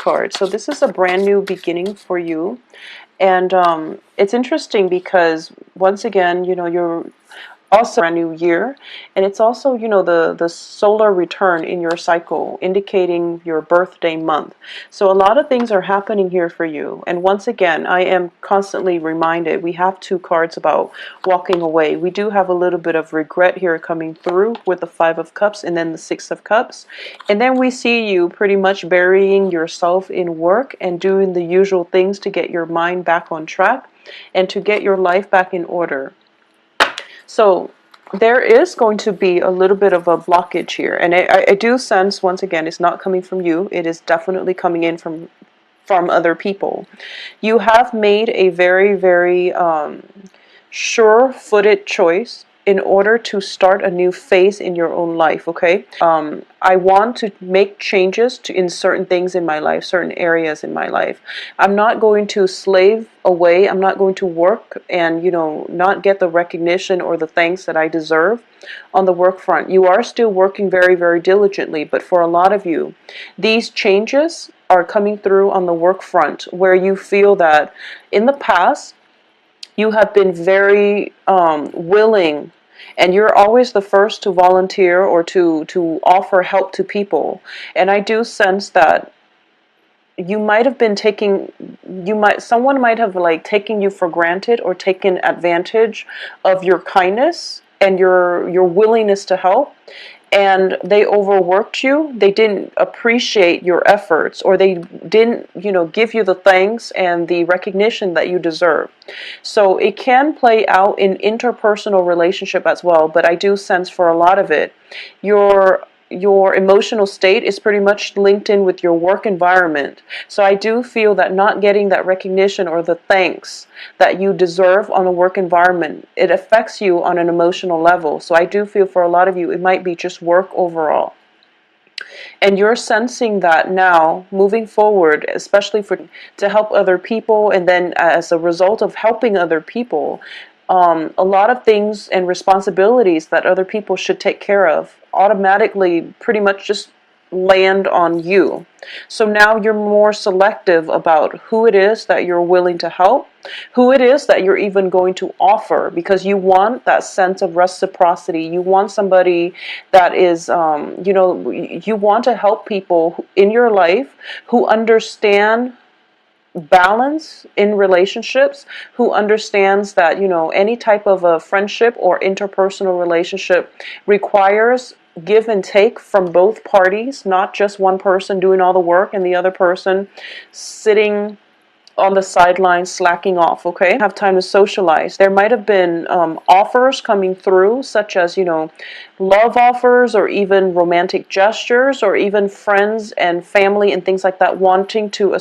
card. So this is a brand new beginning for you. And it's interesting because once again, you're also a brand new year, and it's also, the solar return in your cycle, indicating your birthday month. So a lot of things are happening here for you. And once again, I am constantly reminded, we have two cards about walking away. We do have a little bit of regret here coming through with the Five of Cups and then the Six of Cups. And then we see you pretty much burying yourself in work and doing the usual things to get your mind back on track and to get your life back in order. So there is going to be a little bit of a blockage here. And I do sense, once again, it's not coming from you. It is definitely coming in from other people. You have made a very, very sure-footed choice in order to start a new phase in your own life, okay? I want to make changes in certain things in my life, certain areas in my life. I'm not going to slave away. I'm not going to work and, not get the recognition or the thanks that I deserve on the work front. You are still working very, very diligently, but for a lot of you, these changes are coming through on the work front where you feel that in the past, you have been very willing, and you're always the first to volunteer or to offer help to people. And I do sense that you might have been someone might have like taken you for granted or taken advantage of your kindness and your willingness to help. And they overworked you. They didn't appreciate your efforts, or they didn't, give you the thanks and the recognition that you deserve. So it can play out in interpersonal relationship as well. But I do sense for a lot of it, your emotional state is pretty much linked in with your work environment. So I do feel that not getting that recognition or the thanks that you deserve on a work environment, it affects you on an emotional level. So I do feel for a lot of you, it might be just work overall. And you're sensing that now, moving forward, especially to help other people, and then as a result of helping other people, a lot of things and responsibilities that other people should take care of automatically pretty much just land on you. So now you're more selective about who it is that you're willing to help, who it is that you're even going to offer, because you want that sense of reciprocity. You want somebody that is, you want to help people in your life who understand balance in relationships, who understands that any type of a friendship or interpersonal relationship requires give and take from both parties, not just one person doing all the work and the other person sitting on the sidelines slacking off, okay? Have time to socialize. There might have been offers coming through, such as, love offers, or even romantic gestures, or even friends and family and things like that wanting to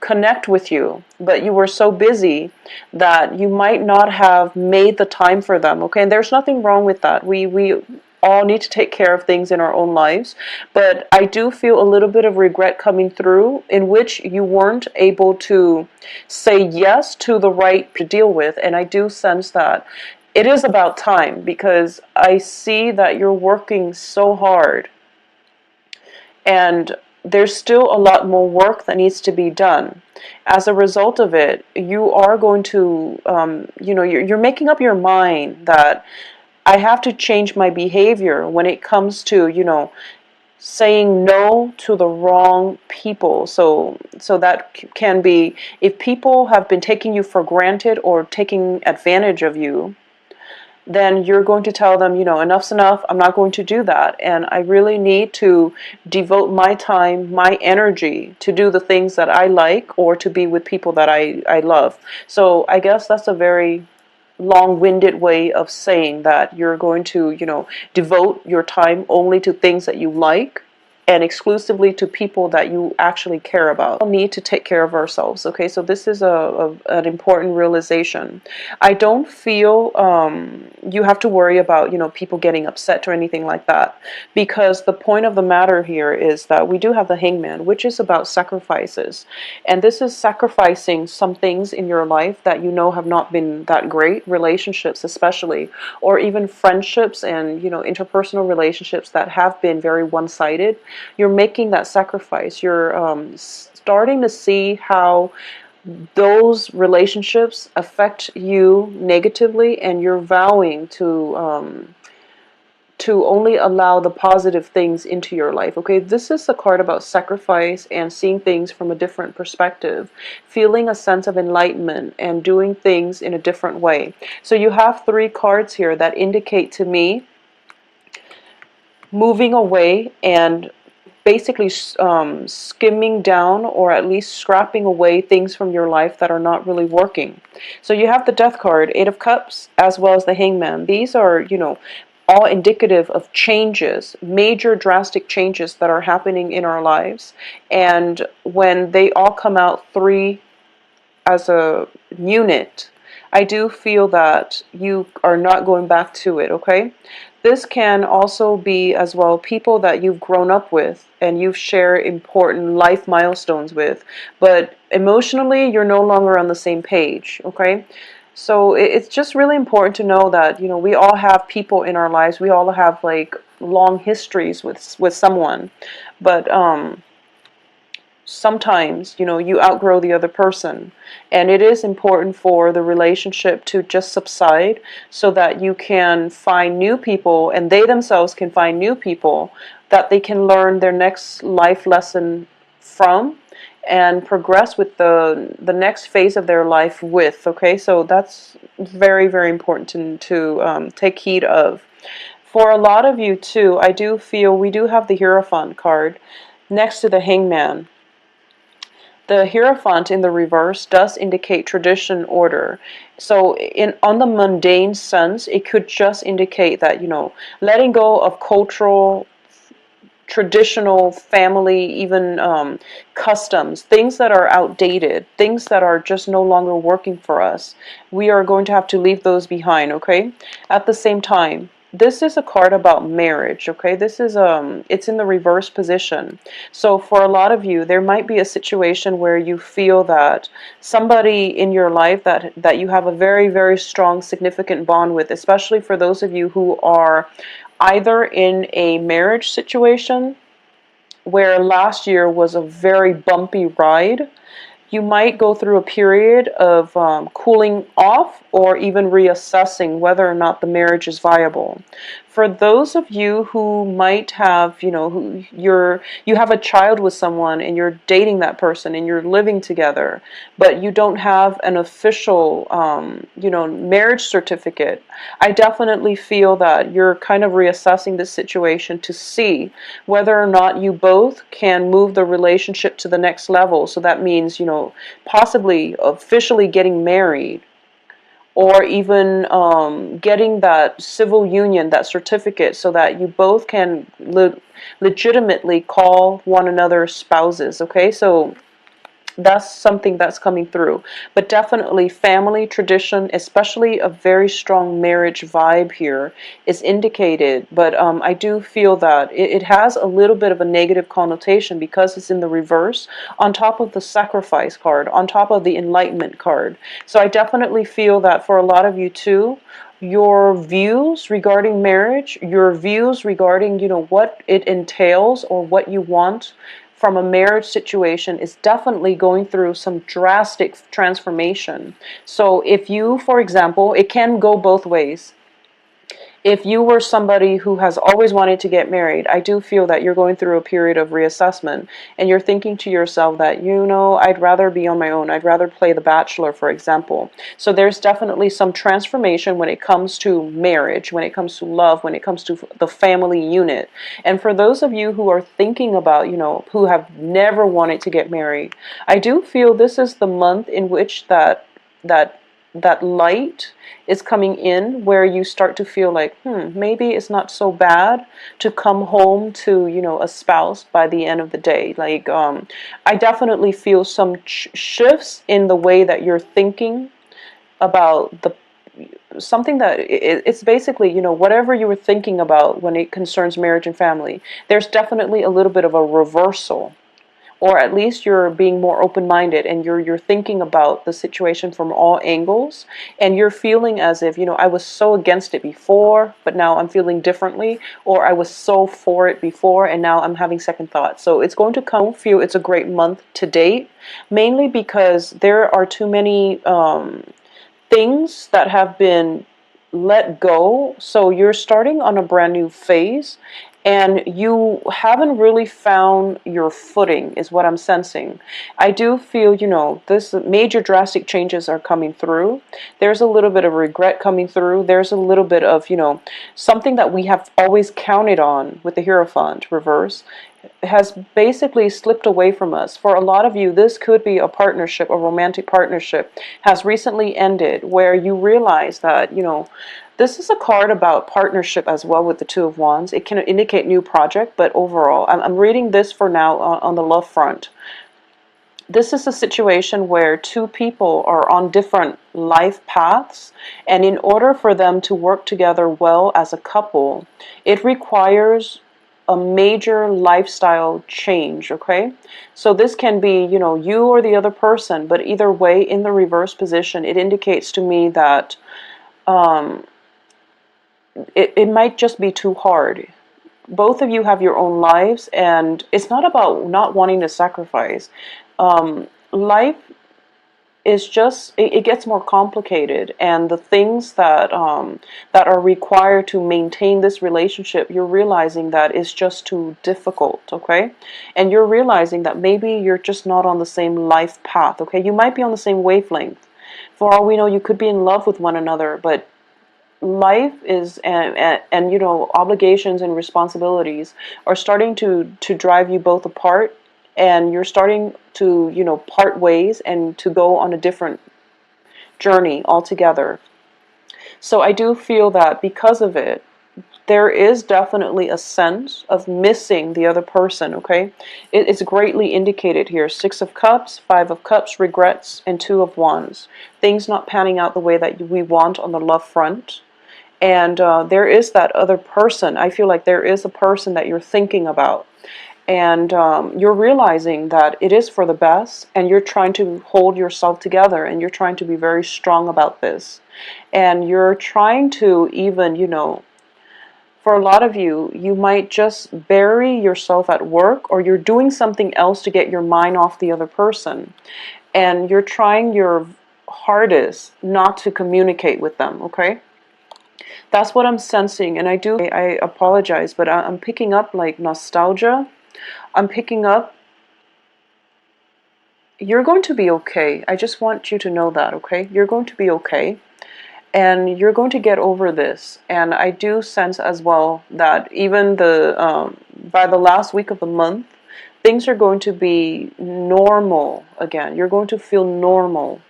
connect with you, but you were so busy that you might not have made the time for them, okay? And there's nothing wrong with that. We all need to take care of things in our own lives, but I do feel a little bit of regret coming through in which you weren't able to say yes to the right to deal with. And I do sense that it is about time, because I see that you're working so hard and there's still a lot more work that needs to be done. As a result of it, you are going to, you're making up your mind that I have to change my behavior when it comes to, saying no to the wrong people. So that can be, if people have been taking you for granted or taking advantage of you, then you're going to tell them, enough's enough, I'm not going to do that. And I really need to devote my time, my energy to do the things that I like, or to be with people that I love. So I guess that's a very long-winded way of saying that you're going to, devote your time only to things that you like and exclusively to people that you actually care about. We need to take care of ourselves, okay? So this is an important realization. I don't feel you have to worry about, people getting upset or anything like that, because the point of the matter here is that we do have the Hangman, which is about sacrifices. And this is sacrificing some things in your life that have not been that great, relationships especially, or even friendships and, interpersonal relationships that have been very one-sided. You're making that sacrifice. You're starting to see how those relationships affect you negatively, and you're vowing to only allow the positive things into your life. Okay, this is a card about sacrifice and seeing things from a different perspective, feeling a sense of enlightenment and doing things in a different way. So you have 3 cards here that indicate to me moving away and basically skimming down, or at least scrapping away things from your life that are not really working. So you have the Death card, 8 of Cups, as well as the Hangman. These are, all indicative of changes, major drastic changes that are happening in our lives. And when they all come out 3 as a unit, I do feel that you are not going back to it, okay? This can also be as well people that you've grown up with and you've shared important life milestones with, but emotionally you're no longer on the same page, okay? So it's just really important to know that, we all have people in our lives. We all have like long histories with someone, but sometimes, you outgrow the other person, and it is important for the relationship to just subside so that you can find new people, and they themselves can find new people that they can learn their next life lesson from and progress with the next phase of their life with. Okay, so that's very, very important to take heed of. For a lot of you too, I do feel we do have the Hierophant card next to the Hangman. The Hierophant in the reverse does indicate tradition, order. So on the mundane sense, it could just indicate that, letting go of cultural, traditional, family, even customs, things that are outdated, things that are just no longer working for us. We are going to have to leave those behind, okay? At the same time, this is a card about marriage, okay? This is it's in the reverse position. So for a lot of you, there might be a situation where you feel that somebody in your life that you have a very, very strong, significant bond with, especially for those of you who are either in a marriage situation where last year was a very bumpy ride. You might go through a period of cooling off or even reassessing whether or not the marriage is viable. For those of you who might have, who you have a child with someone and you're dating that person and you're living together, but you don't have an official, marriage certificate, I definitely feel that you're kind of reassessing this situation to see whether or not you both can move the relationship to the next level. So that means, possibly officially getting married, or even getting that civil union, that certificate, so that you both can legitimately call one another spouses, okay? So that's something that's coming through. But definitely family tradition, especially a very strong marriage vibe here, is indicated. But I do feel that it has a little bit of a negative connotation because it's in the reverse, on top of the sacrifice card, on top of the enlightenment card. So I definitely feel that for a lot of you too, your views regarding marriage, your views regarding, what it entails or what you want from a marriage situation is definitely going through some drastic transformation. So if you, for example, it can go both ways. If you were somebody who has always wanted to get married, I do feel that you're going through a period of reassessment, and you're thinking to yourself that, I'd rather be on my own. I'd rather play the bachelor, for example. So there's definitely some transformation when it comes to marriage, when it comes to love, when it comes to the family unit. And for those of you who are thinking about, who have never wanted to get married, I do feel this is the month in which that light is coming in, where you start to feel like, maybe it's not so bad to come home to, a spouse by the end of the day. Like, I definitely feel some shifts in the way that you're thinking about something that it's basically, whatever you were thinking about when it concerns marriage and family, there's definitely a little bit of a reversal or at least you're being more open-minded, and you're thinking about the situation from all angles, and you're feeling as if, I was so against it before, but now I'm feeling differently, or I was so for it before and now I'm having second thoughts. So it's going to come. Feel it's a great month to date, mainly because there are too many things that have been let go. So you're starting on a brand new phase, and you haven't really found your footing, is what I'm sensing. I do feel, this major drastic changes are coming through. There's a little bit of regret coming through. There's a little bit of, something that we have always counted on with the Hierophant reverse has basically slipped away from us. For a lot of you, this could be a partnership, a romantic partnership has recently ended, where you realize that, this is a card about partnership as well with the Two of Wands. It can indicate new project, but overall, I'm reading this for now on the love front. This is a situation where two people are on different life paths, and in order for them to work together well as a couple, it requires a major lifestyle change, okay? So this can be, you or the other person, but either way, in the reverse position, it indicates to me that it might just be too hard. Both of you have your own lives, and it's not about not wanting to sacrifice. Life is just, it gets more complicated, and the things that that are required to maintain this relationship, you're realizing that it's just too difficult, okay? And you're realizing that maybe you're just not on the same life path, okay? You might be on the same wavelength. For all we know, you could be in love with one another, but life is, and obligations and responsibilities are starting to drive you both apart, and you're starting to part ways and to go on a different journey altogether. So I do feel that because of it, there is definitely a sense of missing the other person, okay? It's greatly indicated here. 6 of Cups, 5 of Cups, regrets, and 2 of Wands. Things not panning out the way that we want on the love front. And there is that other person. I feel like there is a person that you're thinking about. And you're realizing that it is for the best, and you're trying to hold yourself together, and you're trying to be very strong about this. And you're trying to even, for a lot of you, you might just bury yourself at work, or you're doing something else to get your mind off the other person. And you're trying your hardest not to communicate with them, okay? That's what I'm sensing. And I apologize, but I'm picking up like nostalgia. I'm picking up, you're going to be okay. I just want you to know that, okay? You're going to be okay. And you're going to get over this. And I do sense as well that even by the last week of the month, things are going to be normal again. You're going to feel normal.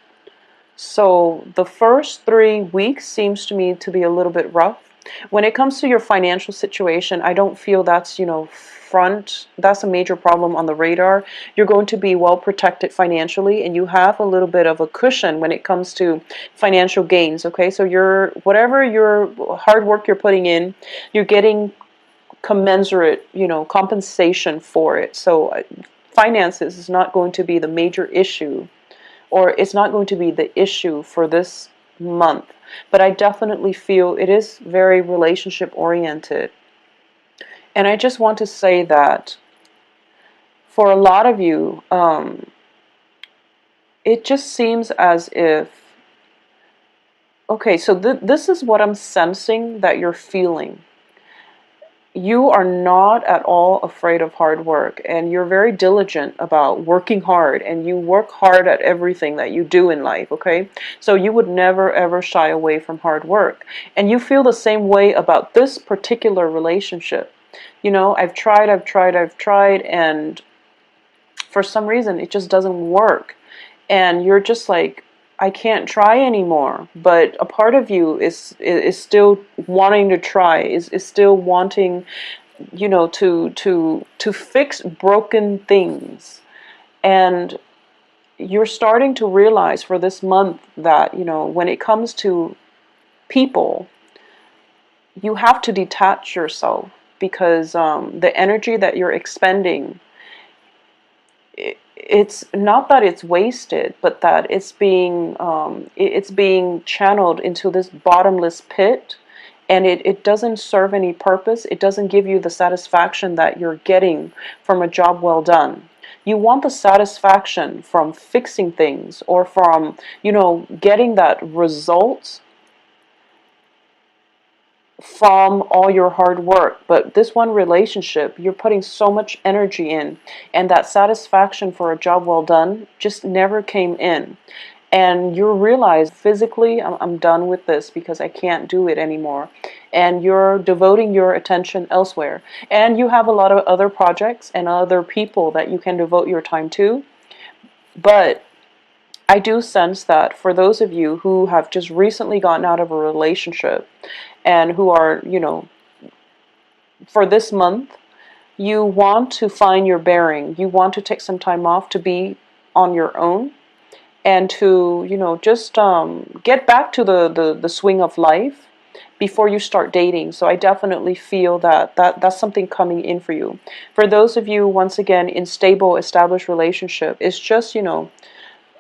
So the first 3 weeks seems to me to be a little bit rough. When it comes to your financial situation, I don't feel that's, that's a major problem on the radar. You're going to be well protected financially, and you have a little bit of a cushion when it comes to financial gains, okay? So whatever your hard work you're putting in, you're getting commensurate, compensation for it. So finances is not going to be the major issue, or it's not going to be the issue for this month. But I definitely feel it is very relationship oriented. And I just want to say that for a lot of you, it just seems as if, okay, so this is what I'm sensing that you're feeling. You are not at all afraid of hard work, and you're very diligent about working hard, and you work hard at everything that you do in life, okay? So you would never ever shy away from hard work. And you feel the same way about this particular relationship. I've tried, and for some reason it just doesn't work. And you're just like, I can't try anymore. But a part of you is still wanting to try, is still wanting, to fix broken things. And you're starting to realize for this month that, when it comes to people, you have to detach yourself, because the energy that you're expending, it's not that it's wasted, but that it's being channeled into this bottomless pit, and it doesn't serve any purpose. It doesn't give you the satisfaction that you're getting from a job well done. You want the satisfaction from fixing things, or from, getting that result from all your hard work. But this one relationship, you're putting so much energy in, and that satisfaction for a job well done just never came in. And you realize physically, I'm done with this because I can't do it anymore. And you're devoting your attention elsewhere. And you have a lot of other projects and other people that you can devote your time to. But I do sense that for those of you who have just recently gotten out of a relationship, and who are, for this month, you want to find your bearing. You want to take some time off to be on your own, and to, just get back to the swing of life before you start dating. So I definitely feel that's something coming in for you. For those of you, once again, in stable, established relationship, it's just,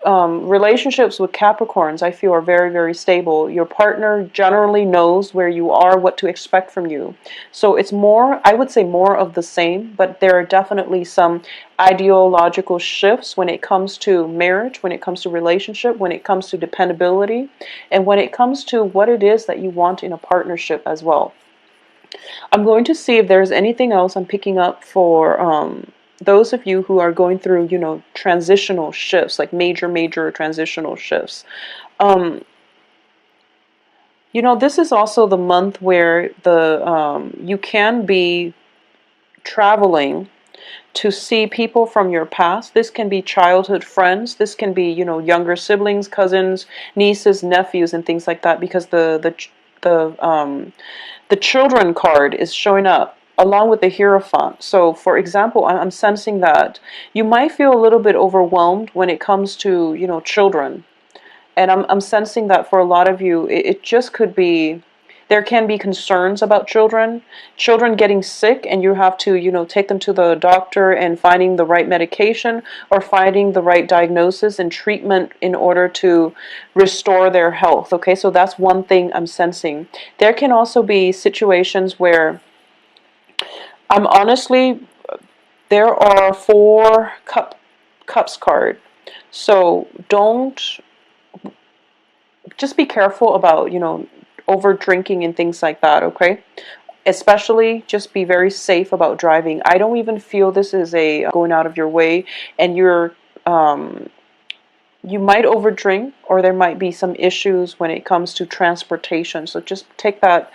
relationships with Capricorns, I feel, are very, very stable. Your partner generally knows where you are, what to expect from you. So it's more, I would say, more of the same, but there are definitely some ideological shifts when it comes to marriage, when it comes to relationship, when it comes to dependability, and when it comes to what it is that you want in a partnership as well. I'm going to see if there's anything else I'm picking up for those of you who are going through, transitional shifts, like major transitional shifts. This is also the month where you can be traveling to see people from your past. This can be childhood friends. This can be, younger siblings, cousins, nieces, nephews, and things like that, because the children card is showing up along with the Hierophant. So, for example, I'm sensing that you might feel a little bit overwhelmed when it comes to, children. And I'm sensing that for a lot of you, it just could be, there can be concerns about children getting sick, and you have to, take them to the doctor and finding the right medication, or finding the right diagnosis and treatment in order to restore their health. Okay, so that's one thing I'm sensing. There can also be situations where, I'm honestly, there are 4 cups card. So just be careful about, over drinking and things like that, okay? Especially just be very safe about driving. I don't even feel this is a going out of your way, and you might overdrink, or there might be some issues when it comes to transportation. So just take that,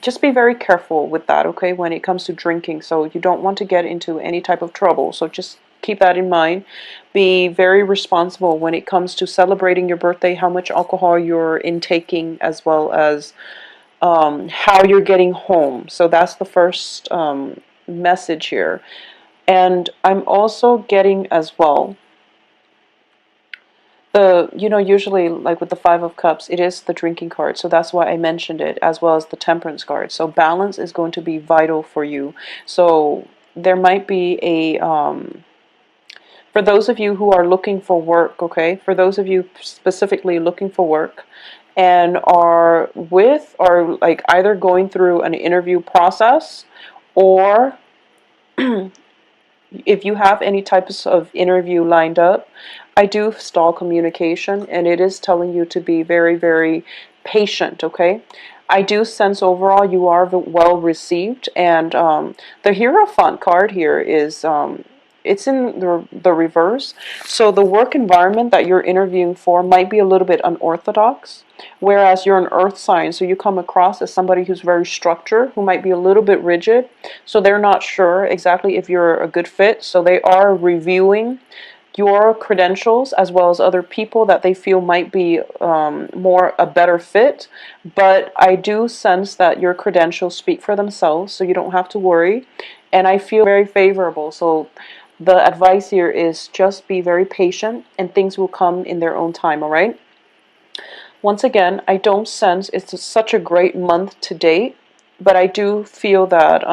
just be very careful with that, okay, when it comes to drinking. So you don't want to get into any type of trouble. So just keep that in mind. Be very responsible when it comes to celebrating your birthday, how much alcohol you're intaking, as well as how you're getting home. So that's the first message here. And I'm also getting as well, usually, like with the 5 of Cups, it is the drinking card. So that's why I mentioned it, as well as the Temperance card. So balance is going to be vital for you. So there might be for those of you who are looking for work, okay, for those of you specifically looking for work, and are like either going through an interview process, or if you have any types of interview lined up, I do stall communication, and it is telling you to be very, very patient, okay? I do sense overall you are well received, and the Hierophant card here is, it's in the reverse. So the work environment that you're interviewing for might be a little bit unorthodox, whereas you're an earth sign, so you come across as somebody who's very structured, who might be a little bit rigid, so they're not sure exactly if you're a good fit. So they are reviewing your credentials, as well as other people that they feel might be a better fit. But I do sense that your credentials speak for themselves, so you don't have to worry. And I feel very favorable. So the advice here is just be very patient, and things will come in their own time, all right? Once again, I don't sense it's such a great month to date, but I do feel that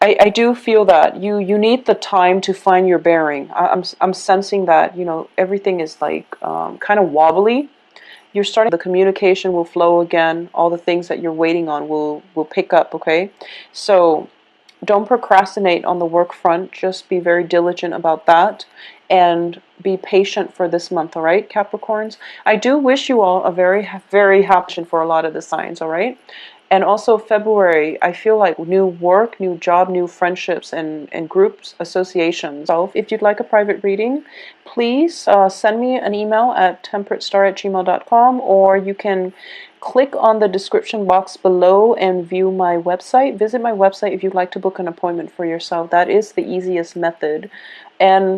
I do feel that you need the time to find your bearing. I'm sensing that, you know, everything is like kind of wobbly. You're starting, the communication will flow again. All the things that you're waiting on will pick up, okay? So don't procrastinate on the work front. Just be very diligent about that and be patient for this month, all right, Capricorns? I do wish you all a very, very happy for a lot of the signs, all right? And also February, I feel like new work, new job, new friendships, and groups, associations. So if you'd like a private reading, please send me an email at temperatestar@gmail.com, or you can click on the description box below and view my website. Visit my website if you'd like to book an appointment for yourself. That is the easiest method. And